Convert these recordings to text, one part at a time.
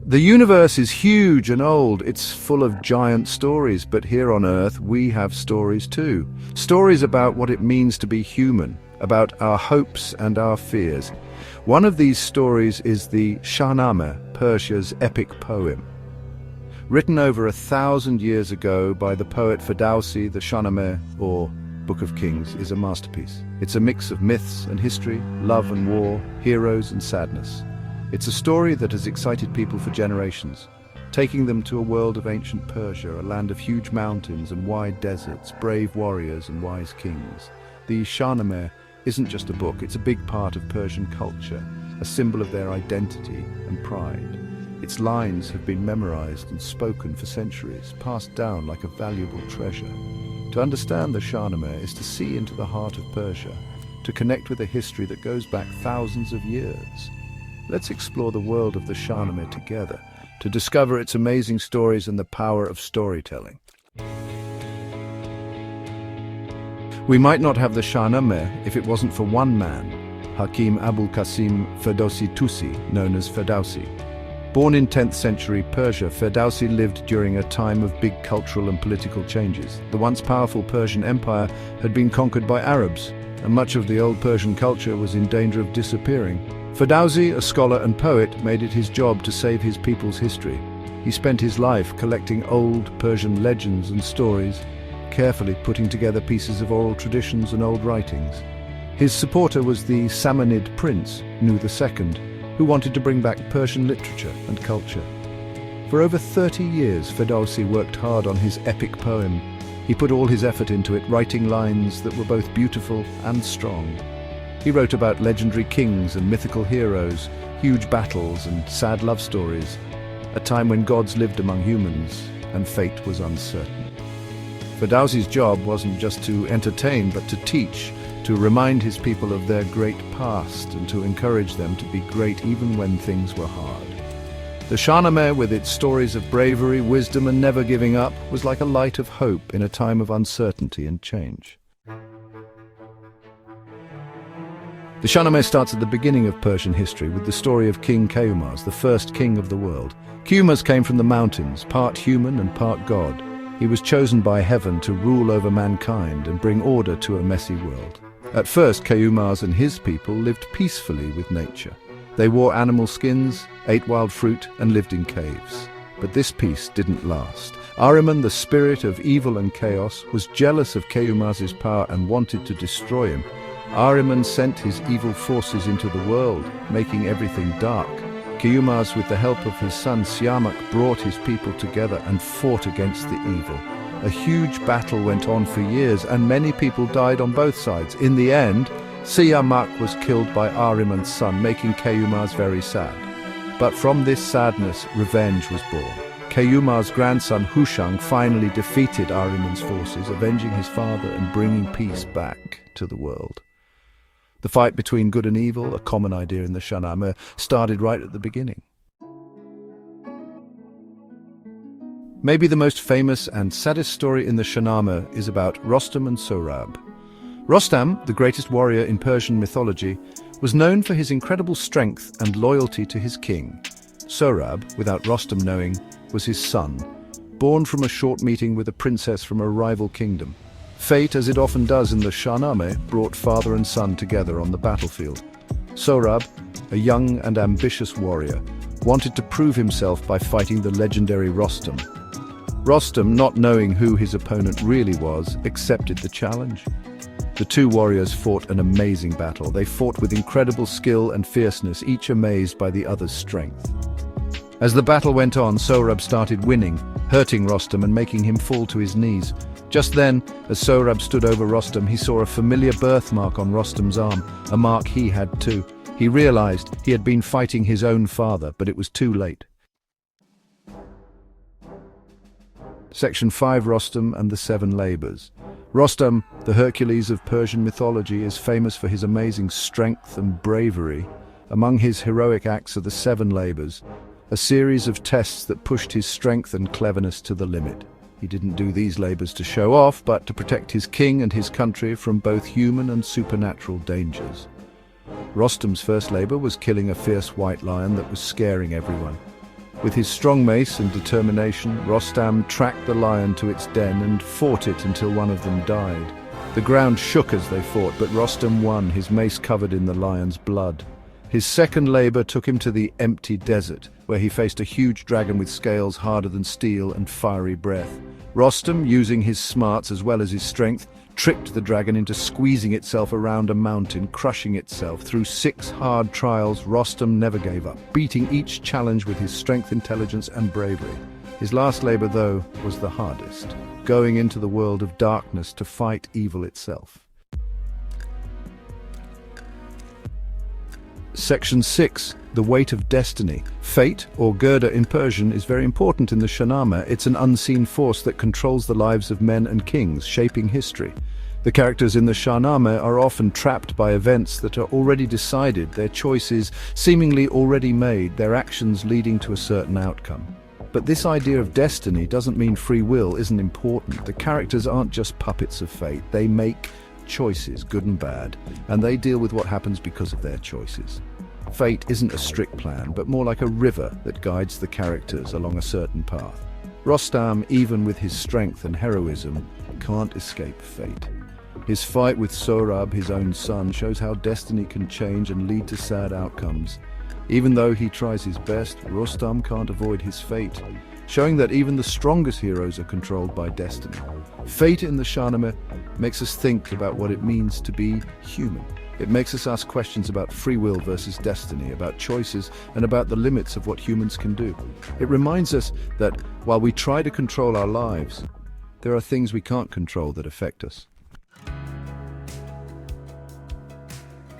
The universe is huge and old. It's full of giant stories, but here on Earth we have stories too. Stories about what it means to be human, about our hopes and our fears. One of these stories is the Shahnameh, Persia's epic poem. Written over 1,000 years ago by the poet Ferdowsi, the Shahnameh, or Book of Kings, is a masterpiece. It's a mix of myths and history, love and war, heroes and sadness. It's a story that has excited people for generations, taking them to a world of ancient Persia, a land of huge mountains and wide deserts, brave warriors and wise kings. The Shahnameh isn't just a book, it's a big part of Persian culture, a symbol of their identity and pride. Its lines have been memorized and spoken for centuries, passed down like a valuable treasure. To understand the Shahnameh is to see into the heart of Persia, to connect with a history that goes back thousands of years. Let's explore the world of the Shahnameh together, to discover its amazing stories and the power of storytelling. We might not have the Shahnameh if it wasn't for one man, Hakim Abul Qasim Ferdowsi Tusi, known as Ferdowsi. Born in 10th century Persia, Ferdowsi lived during a time of big cultural and political changes. The once powerful Persian Empire had been conquered by Arabs, and much of the old Persian culture was in danger of disappearing. Ferdowsi, a scholar and poet, made it his job to save his people's history. He spent his life collecting old Persian legends and stories, carefully putting together pieces of oral traditions and old writings. His supporter was the Samanid prince, Nu II, who wanted to bring back Persian literature and culture. For over 30 years, Ferdowsi worked hard on his epic poem. He put all his effort into it, writing lines that were both beautiful and strong. He wrote about legendary kings and mythical heroes, huge battles and sad love stories, a time when gods lived among humans and fate was uncertain. Ferdowsi's job wasn't just to entertain, but to teach, to remind his people of their great past and to encourage them to be great even when things were hard. The Shahnameh, with its stories of bravery, wisdom and never giving up, was like a light of hope in a time of uncertainty and change. The Shahnameh starts at the beginning of Persian history with the story of King Kayumars, the first king of the world. Kayumars came from the mountains, part human and part god. He was chosen by heaven to rule over mankind and bring order to a messy world. At first, Kayumars and his people lived peacefully with nature. They wore animal skins, ate wild fruit, and lived in caves. But this peace didn't last. Ahriman, the spirit of evil and chaos, was jealous of Kayumars' power and wanted to destroy him. Ahriman sent his evil forces into the world, making everything dark. Kayumars, with the help of his son Siamak, brought his people together and fought against the evil. A huge battle went on for years, and many people died on both sides. In the end, Siamak was killed by Ahriman's son, making Kayumars very sad. But from this sadness, revenge was born. Kayumars' grandson Hushang finally defeated Ahriman's forces, avenging his father and bringing peace back to the world. The fight between good and evil, a common idea in the Shahnameh, started right at the beginning. Maybe the most famous and saddest story in the Shahnameh is about Rostam and Sohrab. Rostam, the greatest warrior in Persian mythology, was known for his incredible strength and loyalty to his king. Sohrab, without Rostam knowing, was his son, born from a short meeting with a princess from a rival kingdom. Fate, as it often does in the Shahnameh, brought father and son together on the battlefield. Sohrab, a young and ambitious warrior, wanted to prove himself by fighting the legendary Rostam. Rostam, not knowing who his opponent really was, accepted the challenge. The two warriors fought an amazing battle. They fought with incredible skill and fierceness, each amazed by the other's strength. As the battle went on, Sohrab started winning, hurting Rostam and making him fall to his knees. Just then, as Sohrab stood over Rostam, he saw a familiar birthmark on Rostam's arm, a mark he had too. He realized he had been fighting his own father, but it was too late. Section 5: Rostam and the Seven Labors. Rostam, the Hercules of Persian mythology, is famous for his amazing strength and bravery. Among his heroic acts are the Seven Labors, a series of tests that pushed his strength and cleverness to the limit. He didn't do these labors to show off, but to protect his king and his country from both human and supernatural dangers. Rostam's first labor was killing a fierce white lion that was scaring everyone. With his strong mace and determination, Rostam tracked the lion to its den and fought it until one of them died. The ground shook as they fought, but Rostam won, his mace covered in the lion's blood. His second labor took him to the empty desert, where he faced a huge dragon with scales harder than steel and fiery breath. Rostam, using his smarts as well as his strength, tricked the dragon into squeezing itself around a mountain, crushing itself. Through 6 hard trials, Rostam never gave up, beating each challenge with his strength, intelligence, and bravery. His last labor, though, was the hardest, going into the world of darkness to fight evil itself. Section 6. The Weight of Destiny. Fate, or Girda in Persian, is very important in the Shahnameh. It's an unseen force that controls the lives of men and kings, shaping history. The characters in the Shahnameh are often trapped by events that are already decided, their choices seemingly already made, their actions leading to a certain outcome. But this idea of destiny doesn't mean free will isn't important. The characters aren't just puppets of fate. They make choices, good and bad, and they deal with what happens because of their choices. Fate isn't a strict plan, but more like a river that guides the characters along a certain path. Rostam, even with his strength and heroism, can't escape fate. His fight with Sohrab, his own son, shows how destiny can change and lead to sad outcomes. Even though he tries his best, Rostam can't avoid his fate, showing that even the strongest heroes are controlled by destiny. Fate in the Shahnameh makes us think about what it means to be human. It makes us ask questions about free will versus destiny, about choices, and about the limits of what humans can do. It reminds us that while we try to control our lives, there are things we can't control that affect us.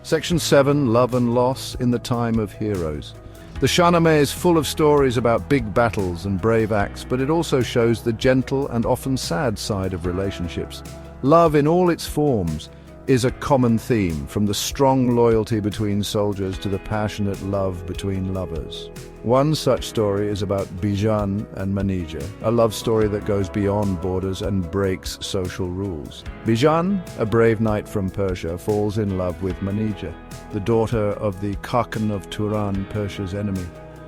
Section 7. Love and Loss in the Time of Heroes. The Shahnameh is full of stories about big battles and brave acts, but it also shows the gentle and often sad side of relationships. Love in all its forms is a common theme, from the strong loyalty between soldiers to the passionate love between lovers. One such story is about Bijan and Manija, a love story that goes beyond borders and breaks social rules. Bijan, a brave knight from Persia, falls in love with Manija, the daughter of the Khakan of Turan, Persia's enemy.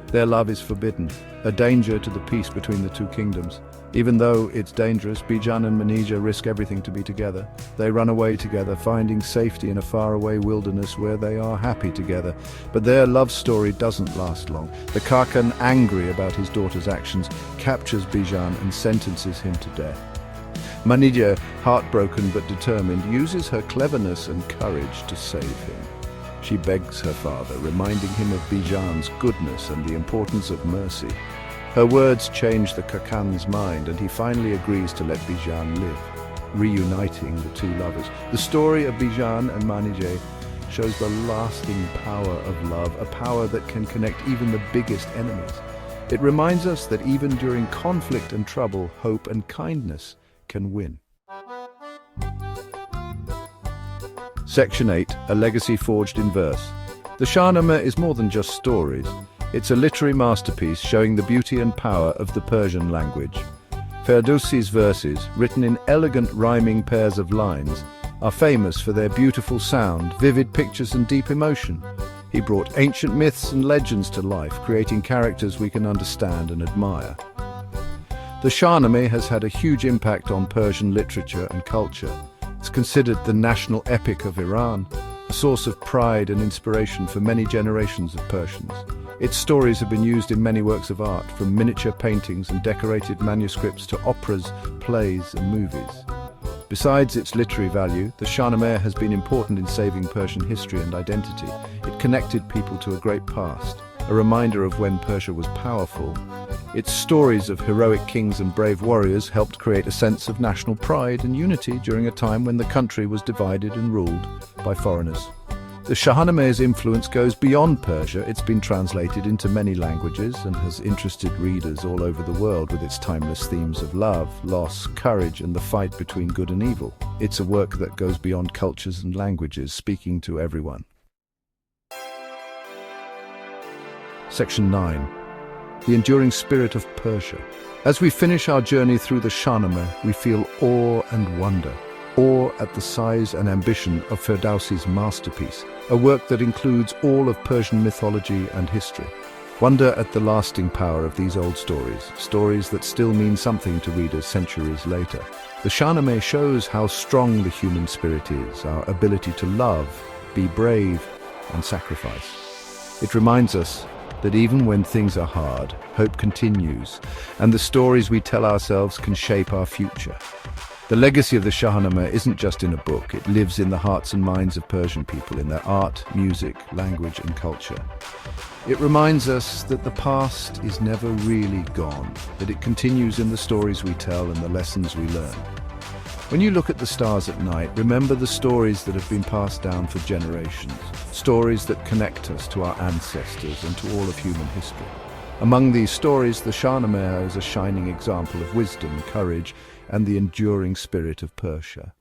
Their love is forbidden, a danger to the peace between the two kingdoms. Even though it's dangerous, Bijan and Manija risk everything to be together. They run away together, finding safety in a faraway wilderness where they are happy together. But their love story doesn't last long. The Khakan, angry about his daughter's actions, captures Bijan and sentences him to death. Manija, heartbroken but determined, uses her cleverness and courage to save him. She begs her father, reminding him of Bijan's goodness and the importance of mercy. Her words change the Khakan's mind, and he finally agrees to let Bijan live, reuniting the two lovers. The story of Bijan and Manija shows the lasting power of love, a power that can connect even the biggest enemies. It reminds us that even during conflict and trouble, hope and kindness can win. Section 8. A Legacy Forged in Verse. The Shahnameh is more than just stories. It's a literary masterpiece showing the beauty and power of the Persian language. Ferdowsi's verses, written in elegant rhyming pairs of lines, are famous for their beautiful sound, vivid pictures and deep emotion. He brought ancient myths and legends to life, creating characters we can understand and admire. The Shahnameh has had a huge impact on Persian literature and culture. It's considered the national epic of Iran, a source of pride and inspiration for many generations of Persians. Its stories have been used in many works of art, from miniature paintings and decorated manuscripts to operas, plays and movies. Besides its literary value, the Shahnameh has been important in saving Persian history and identity. It connected people to a great past, a reminder of when Persia was powerful. Its stories of heroic kings and brave warriors helped create a sense of national pride and unity during a time when the country was divided and ruled by foreigners. The Shahnameh's influence goes beyond Persia. It's been translated into many languages and has interested readers all over the world with its timeless themes of love, loss, courage, and the fight between good and evil. It's a work that goes beyond cultures and languages, speaking to everyone. Section 9. The Enduring Spirit of Persia. As we finish our journey through the Shahnameh, we feel awe and wonder. Awe at the size and ambition of Ferdowsi's masterpiece, a work that includes all of Persian mythology and history. Wonder at the lasting power of these old stories, stories that still mean something to readers centuries later. The Shahnameh shows how strong the human spirit is, our ability to love, be brave, and sacrifice. It reminds us that even when things are hard, hope continues, and the stories we tell ourselves can shape our future. The legacy of the Shahnameh isn't just in a book, it lives in the hearts and minds of Persian people, in their art, music, language, and culture. It reminds us that the past is never really gone, that it continues in the stories we tell and the lessons we learn. When you look at the stars at night, remember the stories that have been passed down for generations, stories that connect us to our ancestors and to all of human history. Among these stories, the Shahnameh is a shining example of wisdom, courage, and the enduring spirit of Persia.